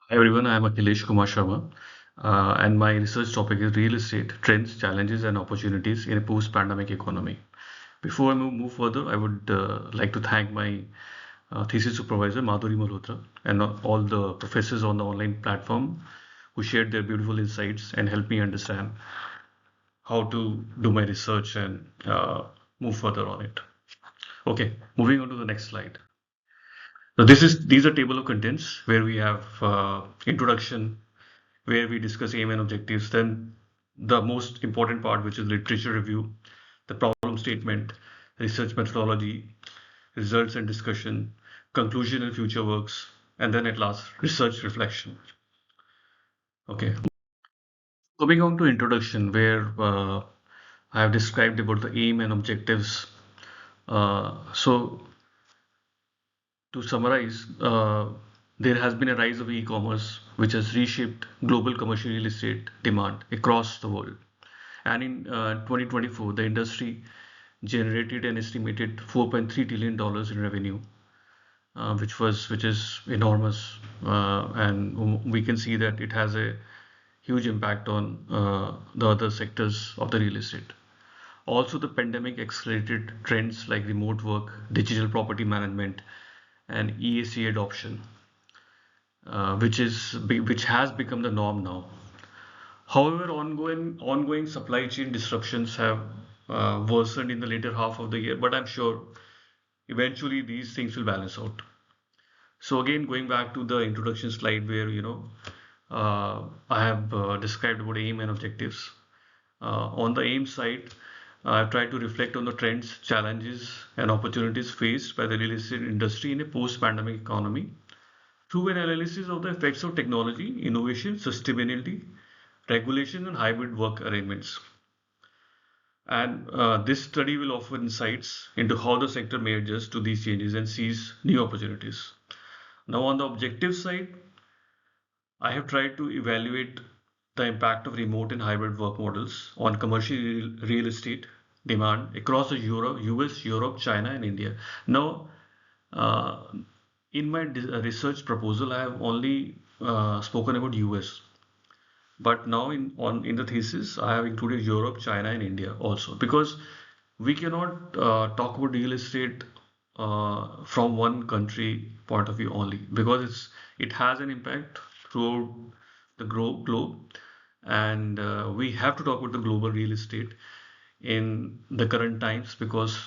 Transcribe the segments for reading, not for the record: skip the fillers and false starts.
Hi everyone, I am Akhliesh Kumar Sharma, and my research topic is real estate trends, challenges, and opportunities in a post-pandemic economy. Before I move further, I would like to thank my thesis supervisor Madhuri Malhotra and all the professors on the online platform who shared their beautiful insights and helped me understand how to do my research and move further on it. Okay, moving on to the next slide. So these are table of contents where we have introduction, where we discuss aim and objectives. Then the most important part, which is literature review, the problem statement, research methodology, results and discussion, conclusion and future works, and then at last, research reflection. Okay. Coming on to introduction, where I have described about the aim and objectives. So to summarize, there has been a rise of e-commerce, which has reshaped global commercial real estate demand across the world. And in 2024, the industry generated an estimated $4.3 trillion in revenue, which is enormous, and we can see that it has a huge impact on the other sectors of the real estate. Also, the pandemic accelerated trends like remote work, digital property management, and EAC adoption, which has become the norm now. However, ongoing supply chain disruptions have worsened in the later half of the year, but I'm sure eventually these things will balance out. So again, going back to the introduction slide where I have described about aim and objectives. On the aim side, I've tried to reflect on the trends, challenges, and opportunities faced by the real estate industry in a post-pandemic economy through an analysis of the effects of technology, innovation, sustainability, regulation, and hybrid work arrangements. And this study will offer insights into how the sector may adjust to these changes and seize new opportunities. Now, on the objective side, I have tried to evaluate the impact of remote and hybrid work models on commercial real estate demand across the US, Europe, China, and India. Now, uh, in my research proposal, I have only spoken about US. But now in the thesis, I have included Europe, China, and India also because we cannot talk about real estate from one country point of view only because it has an impact throughout the globe, and we have to talk about the global real estate in the current times because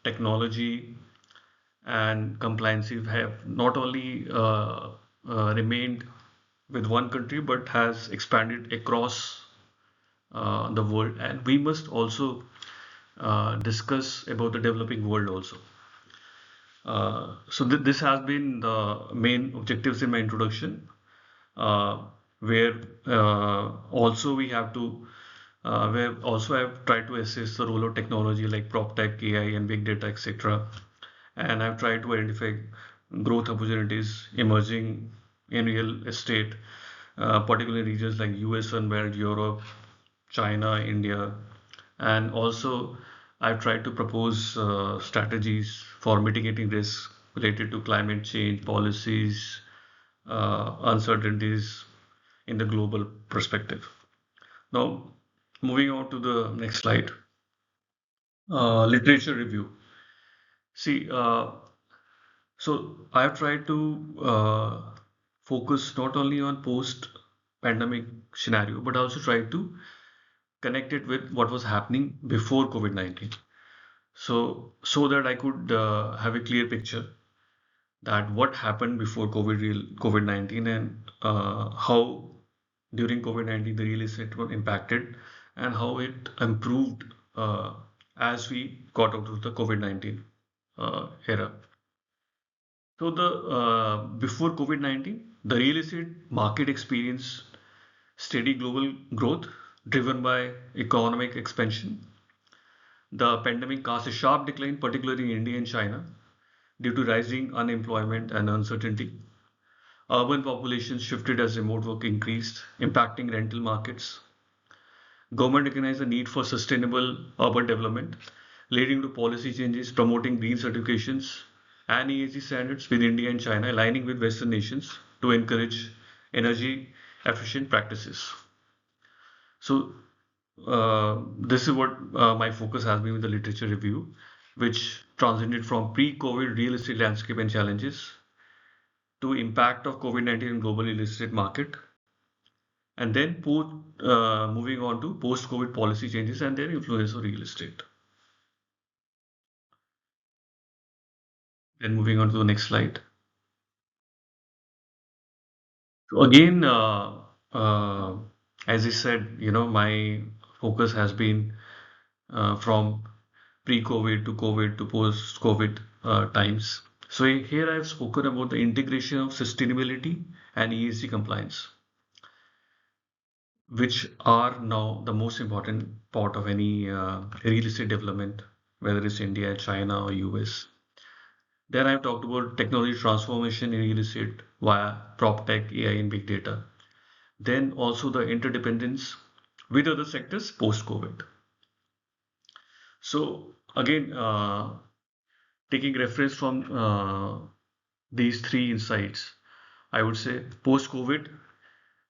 technology and compliance have not only remained with one country but has expanded across the world, and we must also discuss about the developing world also. So this has been the main objectives in my introduction, uh, where also we have to where also I've tried to assess the role of technology like prop tech, AI, and big data, etc. And I've tried to identify growth opportunities emerging in real estate, particularly regions like US Sunbelt, Europe, China, India, and also I've tried to propose strategies for mitigating risks related to climate change policies, uncertainties in the global perspective. Now, moving on to the next slide, literature review. See, so I've tried to focus not only on post-pandemic scenario, but also tried to connect it with what was happening before COVID-19. So that I could have a clear picture that what happened before COVID-19 and how during COVID-19 the real estate was impacted and how it improved as we got out of the COVID-19 era. So the before COVID-19, the real estate market experienced steady global growth driven by economic expansion. The pandemic caused a sharp decline, particularly in India and China, due to rising unemployment and uncertainty. Urban populations shifted as remote work increased, impacting rental markets. Government recognized the need for sustainable urban development, leading to policy changes promoting green certifications and ESG standards with India and China, aligning with Western nations to encourage energy efficient practices. So this is what my focus has been with the literature review, which transited from pre-COVID real estate landscape and challenges to impact of COVID-19 in global real estate market, and then moving on to post-COVID policy changes and their influence on real estate. Then moving on to the next slide. So again, uh, as I said, my focus has been from pre-COVID to COVID to post-COVID times. So here I've spoken about the integration of sustainability and ESG compliance, which are now the most important part of any real estate development, whether it's India, China, or US. Then I've talked about technology transformation in real estate via prop tech, AI, and big data. Then also the interdependence with other sectors post-COVID. So again, taking reference from these three insights, I would say post-COVID,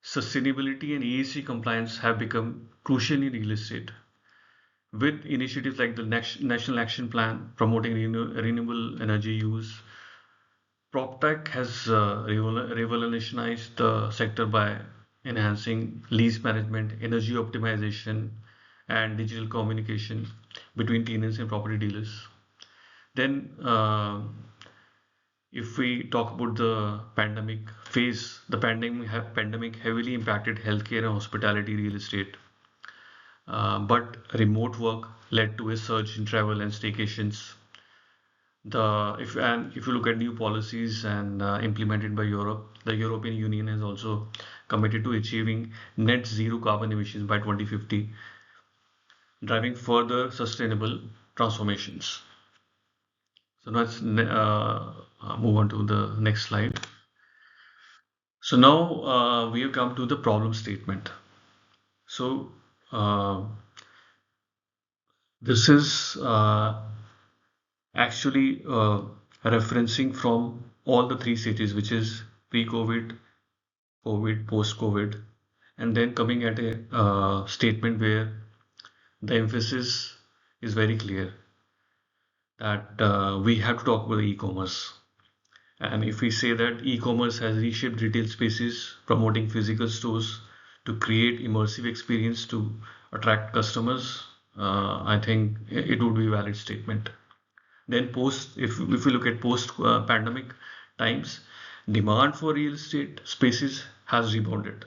sustainability and ESG compliance have become crucial in real estate. With initiatives like the National Action Plan promoting renewable energy use, PropTech has revolutionized the sector by enhancing lease management, energy optimization, and digital communication between tenants and property dealers. Then, if we talk about the pandemic phase, the pandemic heavily impacted healthcare and hospitality real estate. But remote work led to a surge in travel and staycations. If you look at new policies and implemented by Europe, the European Union has also committed to achieving net zero carbon emissions by 2050, driving further sustainable transformations. So let's move on to the next slide. So now we have come to the problem statement. So this is actually referencing from all the three stages, which is pre-COVID, COVID, post-COVID, and then coming at a statement where the emphasis is very clear that we have to talk about e-commerce. And if we say that e-commerce has reshaped retail spaces, promoting physical stores to create immersive experience to attract customers, I think it would be a valid statement. Then if we look at post pandemic times, demand for real estate spaces has rebounded,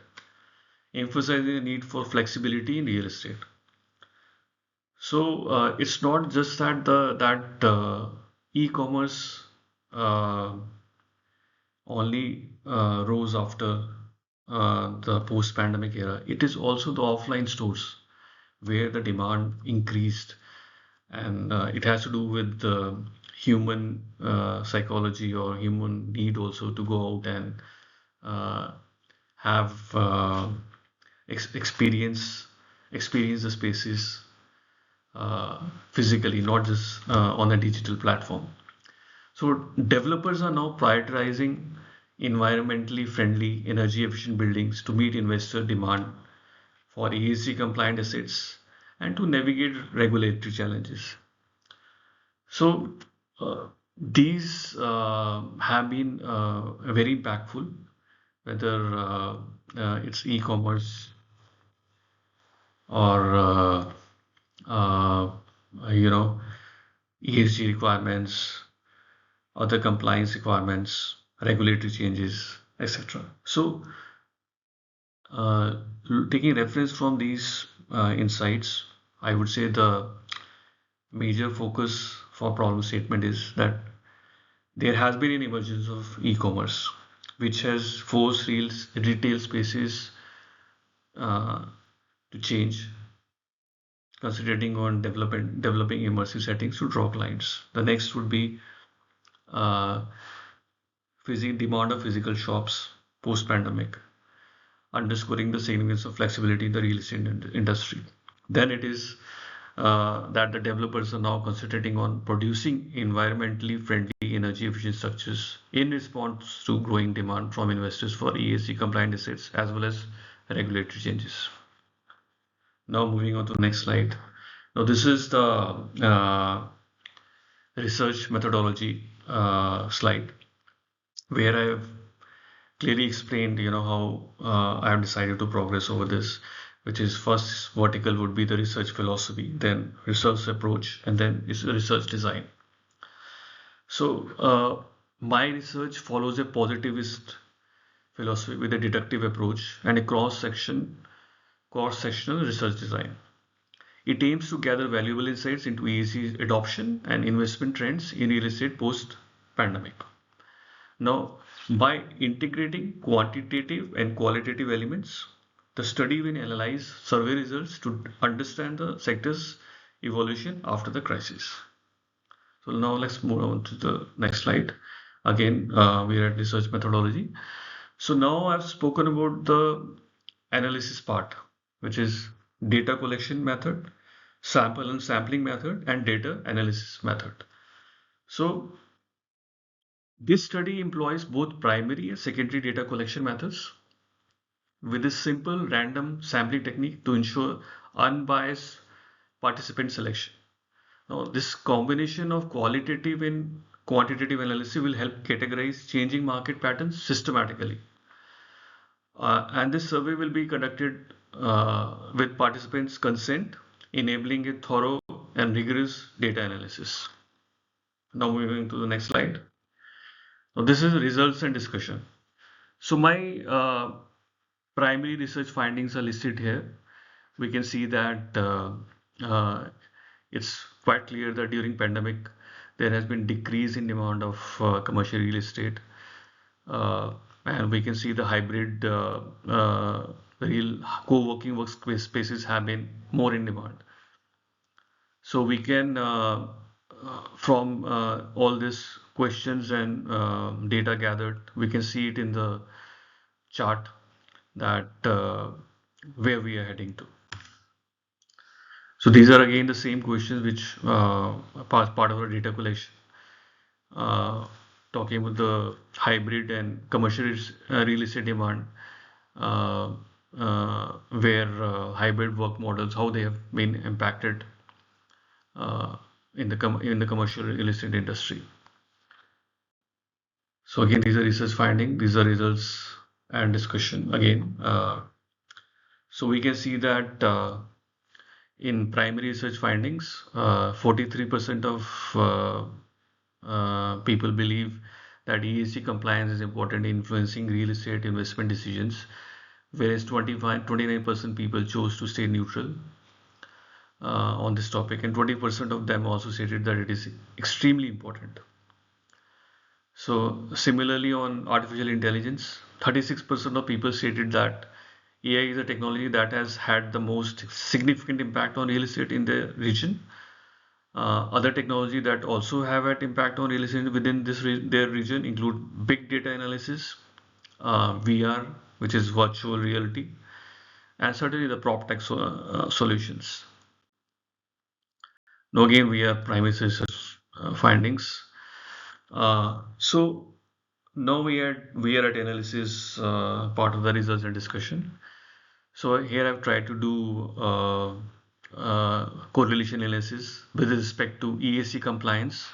emphasizing the need for flexibility in real estate. So it's not just that the that e-commerce uh, only rose after the post-pandemic era. It is also the offline stores where the demand increased, and it has to do with the human psychology or human need also to go out and uh, have experience the spaces physically, not just on a digital platform. So developers are now prioritizing environmentally friendly, energy efficient buildings to meet investor demand for ESG compliant assets and to navigate regulatory challenges. So these have been very impactful, whether it's e-commerce or uh, you know ESG requirements, other compliance requirements, regulatory changes, etc. So uh, taking reference from these insights, I would say the major focus for problem statement is that there has been an emergence of e-commerce, which has forced retail spaces uh, to change, concentrating on developing immersive settings to draw clients. The next would be uh, demand of physical shops post-pandemic, underscoring the significance of flexibility in the real estate industry. Then it is that the developers are now concentrating on producing environmentally friendly energy efficient structures in response to growing demand from investors for ESG compliant assets as well as regulatory changes. Now moving on to the next slide. Now this is the research methodology slide where I have clearly explained, how I have decided to progress over this, which is first vertical would be the research philosophy, then research approach, and then is research design. So my research follows a positivist philosophy with a deductive approach and a cross-sectional research design. It aims to gather valuable insights into ESG adoption and investment trends in real estate post-pandemic. Now, by integrating quantitative and qualitative elements, the study will analyze survey results to understand the sector's evolution after the crisis. So now let's move on to the next slide. Again, we are at research methodology. So now I've spoken about the analysis part, which is data collection method, sample and sampling method, and data analysis method. So this study employs both primary and secondary data collection methods with a simple random sampling technique to ensure unbiased participant selection. Now, this combination of qualitative and quantitative analysis will help categorize changing market patterns systematically. And this survey will be conducted with participants' consent, enabling a thorough and rigorous data analysis. Now moving to the next slide. Now this is results and discussion. So my primary research findings are listed here. We can see that it's quite clear that during pandemic there has been decrease in demand of commercial real estate, and we can see the hybrid real co-working workspaces have been more in demand. So we can from all these questions and data gathered, we can see it in the chart that where we are heading to. So these are again the same questions which part of our data collection, talking about the hybrid and commercial real estate demand, where hybrid work models, how they have been impacted in the commercial real estate industry. So again, these are research findings, these are results and discussion again. So we can see that in primary research findings, 43% of people believe that ESG compliance is important in influencing real estate investment decisions, whereas 29% people chose to stay neutral on this topic, and 20% of them also stated that it is extremely important. So similarly on artificial intelligence, 36% of people stated that AI is a technology that has had the most significant impact on real estate in the region. Other technology that also have had impact on real estate within their region include big data analysis, VR, which is virtual reality, and certainly the prop tech solutions. Now again, we have primary research findings. So now we are at analysis part of the results and discussion. So here I've tried to do correlation analysis with respect to ESG compliance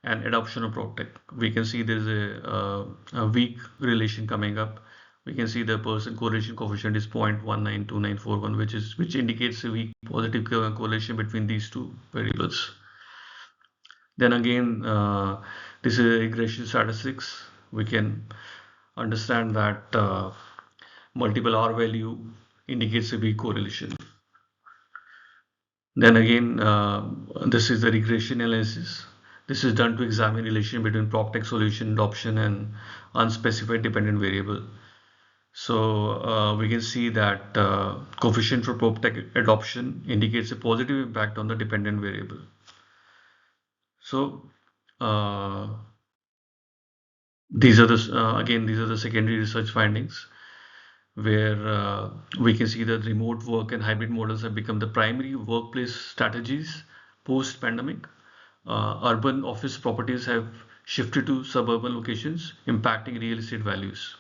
and adoption of PropTech. We can see there is a weak relation coming up. We can see the person correlation coefficient is 0.192941, which indicates a weak positive correlation between these two variables. Then again, this is regression statistics. We can understand that multiple R value indicates a weak correlation. Then again, this is the regression analysis. This is done to examine relation between PropTech solution adoption and unspecified dependent variable. So we can see that coefficient for PropTech adoption indicates a positive impact on the dependent variable. So these are the secondary research findings, where we can see that remote work and hybrid models have become the primary workplace strategies post-pandemic. Urban office properties have shifted to suburban locations, impacting real estate values.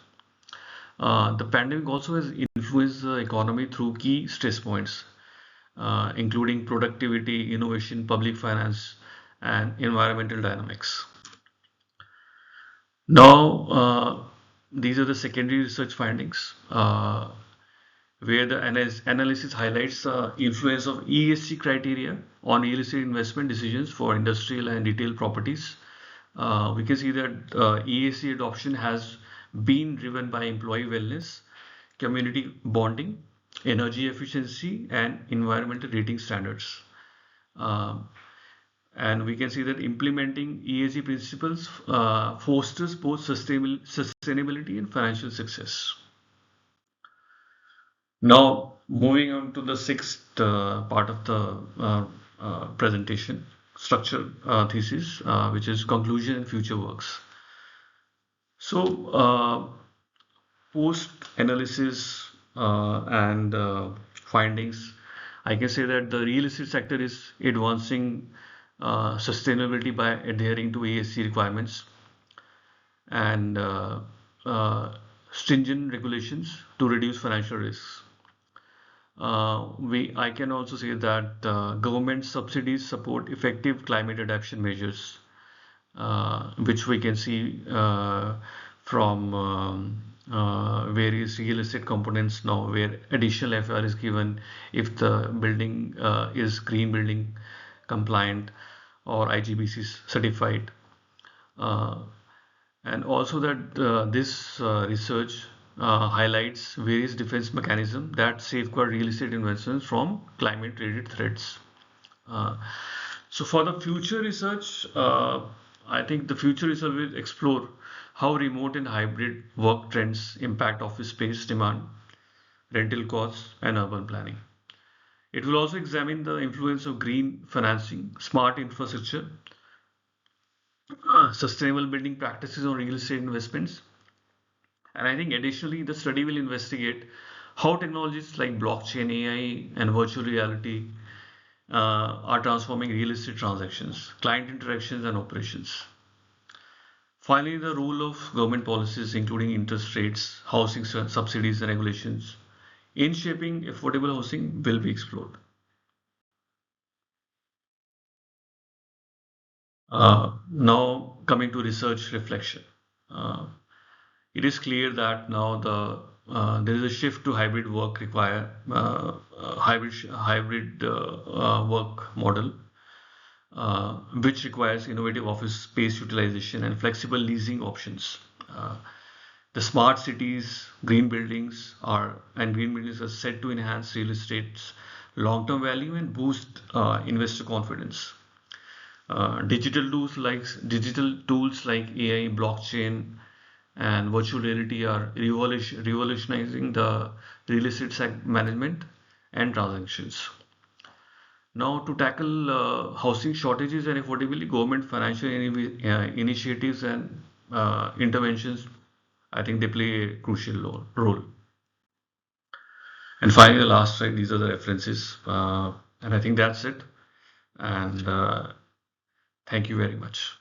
The pandemic also has influenced the economy through key stress points, including productivity, innovation, public finance, and environmental dynamics. Now, these are the secondary research findings, where the analysis highlights the influence of ESG criteria on real estate investment decisions for industrial and retail properties. We can see that ESG adoption has been driven by employee wellness, community bonding, energy efficiency, and environmental rating standards. Um, and we can see that implementing ESG principles fosters both sustainability and financial success. Now, moving on to the sixth part of the presentation, structure thesis, which is conclusion and future works. So, post analysis and findings, I can say that the real estate sector is advancing sustainability by adhering to ESG requirements and stringent regulations to reduce financial risks. I can also say that government subsidies support effective climate adaptation measures, which we can see from various real estate components now, where additional FR is given if the building is green building compliant or IGBC certified. Uh, and also that this research highlights various defense mechanisms that safeguard real estate investments from climate-related threats. Uh, so for the future research, I think the future research will explore how remote and hybrid work trends impact office space demand, rental costs, and urban planning. It will also examine the influence of green financing, smart infrastructure, sustainable building practices on real estate investments. And I think additionally, the study will investigate how technologies like blockchain, AI, and virtual reality are transforming real estate transactions, client interactions, and operations. Finally, the role of government policies, including interest rates, housing subsidies, and regulations, in shaping affordable housing will be explored. Now, coming to research reflection. Uh, it is clear that now there is a shift to hybrid work require hybrid work model, which requires innovative office space utilization and flexible leasing options. Uh, the smart cities, green buildings are set to enhance real estate's long-term value and boost investor confidence. Digital tools like AI, blockchain, and virtual reality are revolutionizing the real estate management and transactions. Now, to tackle housing shortages and affordability, government financial initiatives and interventions, I think they play a crucial role. And finally, the last slide, these are the references. And I think that's it. And thank you very much.